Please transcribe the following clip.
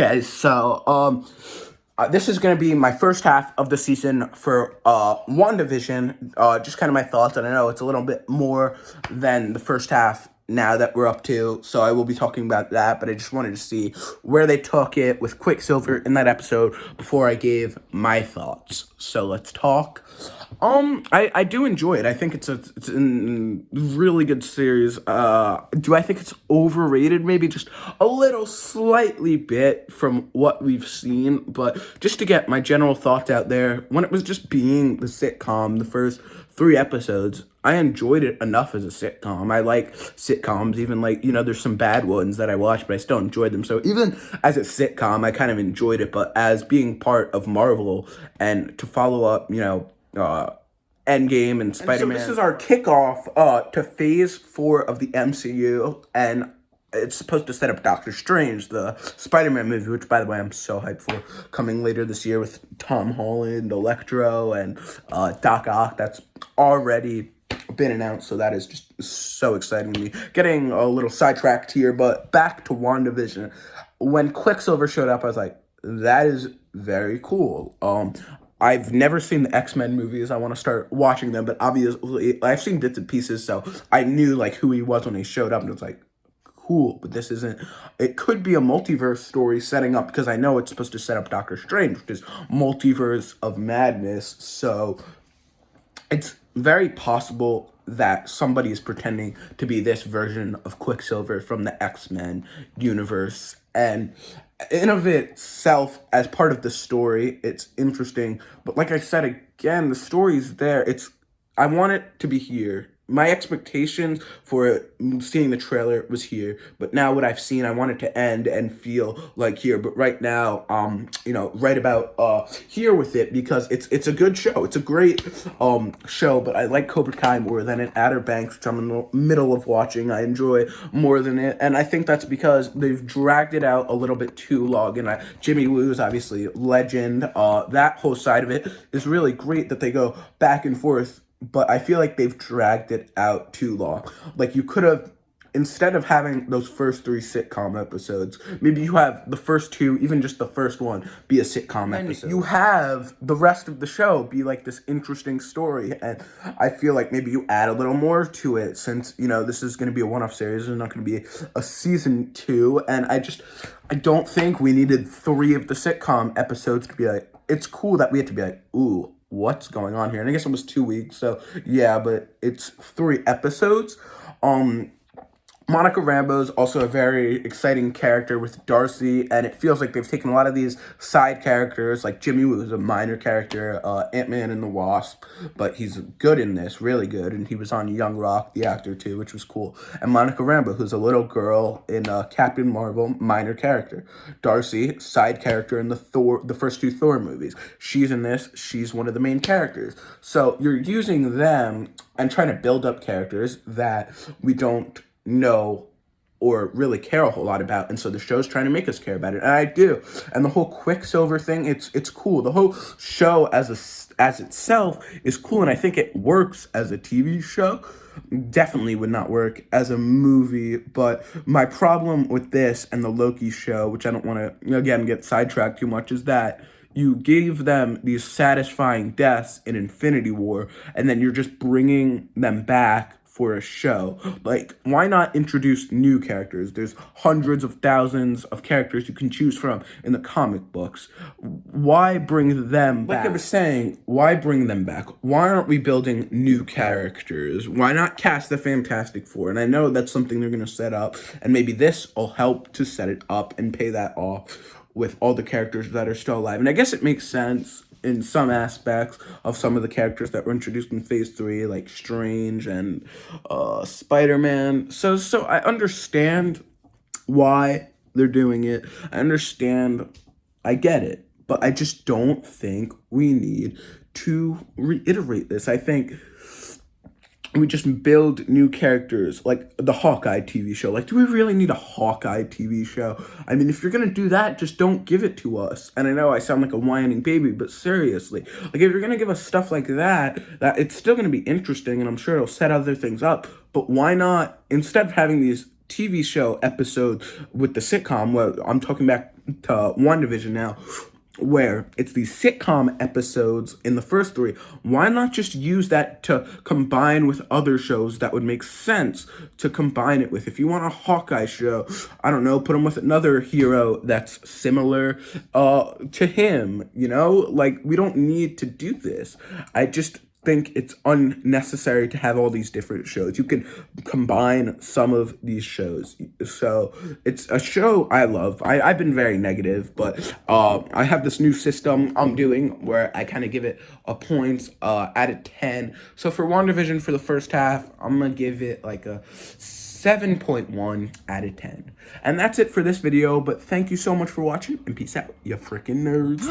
Okay, so this is going to be my first half of the season for WandaVision. Just kind of my thoughts, and I know it's a little bit more than the first half now that we're up to, so I will be talking about that, but I just wanted to see where they took it with Quicksilver in that episode before I gave my thoughts. So let's talk. I do enjoy it. I think it's a really good series. Do I think it's overrated? Maybe just a little slightly bit from what we've seen, but just to get my general thoughts out there, when it was just being the sitcom, the first 3 episodes, I enjoyed it enough as a sitcom. I like sitcoms, even there's some bad ones that I watch, but I still enjoyed them. So even as a sitcom, I kind of enjoyed it, but as being part of Marvel and to follow up, Endgame and Spider-Man. So this is our kickoff to Phase 4 of the MCU, and it's supposed to set up Doctor Strange, the Spider-Man movie, which, by the way, I'm so hyped for, coming later this year with Tom Holland, Electro, and Doc Ock. That's already been announced, so that is just so exciting to me. Getting a little sidetracked here, but back to WandaVision. When Quicksilver showed up, I was like, that is very cool. I've never seen the X-Men movies. I want to start watching them, but obviously I've seen bits and pieces, so I knew who he was when he showed up, and it was like, cool, but this isn't. It could be a multiverse story setting up, because I know it's supposed to set up Doctor Strange, which is multiverse of madness. So it's very possible that somebody is pretending to be this version of Quicksilver from the X-Men universe, and in of itself, as part of the story, it's interesting. But like I said again, the story's there. I want it to be here. My expectations for seeing the trailer was here, but now what I've seen, I want it to end and feel like here. But right now, right about here with it, because it's a good show. It's a great show, but I like Cobra Kai more than it. Outer Banks, which I'm in the middle of watching, I enjoy more than it, and I think that's because they've dragged it out a little bit too long. And Jimmy Woo is obviously legend. That whole side of it is really great that they go back and forth. But I feel like they've dragged it out too long. Like, you could have, instead of having those first 3 sitcom episodes, maybe you have the first 2, even just the first one, be a sitcom episode. You have the rest of the show be like this interesting story. And I feel like maybe you add a little more to it, since, this is going to be a one-off series. There's not going to be a season 2. And I don't think we needed 3 of the sitcom episodes to be like, it's cool that we had to be like, ooh, what's going on here? And I guess it was 2 weeks, so yeah, but it's 3 episodes. Monica Rambeau's also a very exciting character with Darcy, and it feels like they've taken a lot of these side characters, like Jimmy Woo is a minor character, Ant-Man and the Wasp, but he's good in this, really good, and he was on Young Rock, the actor, too, which was cool. And Monica Rambeau, who's a little girl in Captain Marvel, minor character. Darcy, side character in the first 2 Thor movies. She's in this, she's one of the main characters. So you're using them and trying to build up characters that we don't know or really care a whole lot about, and so the show's trying to make us care about it, and I do. And the whole Quicksilver thing, it's cool. The whole show as itself is cool, and I think it works as a TV show. Definitely would not work as a movie, but my problem with this and the Loki show, which I don't want to again get sidetracked too much, is that you gave them these satisfying deaths in Infinity War, and then you're just bringing them back for a show. Like, why not introduce new characters? There's hundreds of thousands of characters you can choose from in the comic books. Why bring them back? Like I was saying, why bring them back? Why aren't we building new characters? Why not cast the Fantastic Four? And I know that's something they're going to set up, and maybe this will help to set it up and pay that off with all the characters that are still alive. And I guess it makes sense in some aspects of some of the characters that were introduced in Phase 3, like Strange and Spider-Man. So I understand why they're doing it. I get it. But I just don't think we need to reiterate this. I think we just build new characters, like the Hawkeye TV show. Like, do we really need a Hawkeye TV show? I mean, if you're going to do that, just don't give it to us. And I know I sound like a whining baby, but seriously, like, if you're going to give us stuff like that it's still going to be interesting, and I'm sure it'll set other things up. But why not, instead of having these TV show episodes with the sitcom, where I'm talking back to WandaVision now, where it's these sitcom episodes in the first three. Why not just use that to combine with other shows that would make sense to combine it with? If you want a Hawkeye show, I don't know, put him with another hero that's similar to him, you know? Like, we don't need to do this. I just think it's unnecessary to have all these different shows. You can combine some of these shows. So it's a show I love. I've been very negative, but I have this new system I'm doing where I kind of give it a point out of 10. So for WandaVision for the first half, I'm going to give it like a 7.1 out of 10. And that's it for this video, but thank you so much for watching, and peace out, you freaking nerds.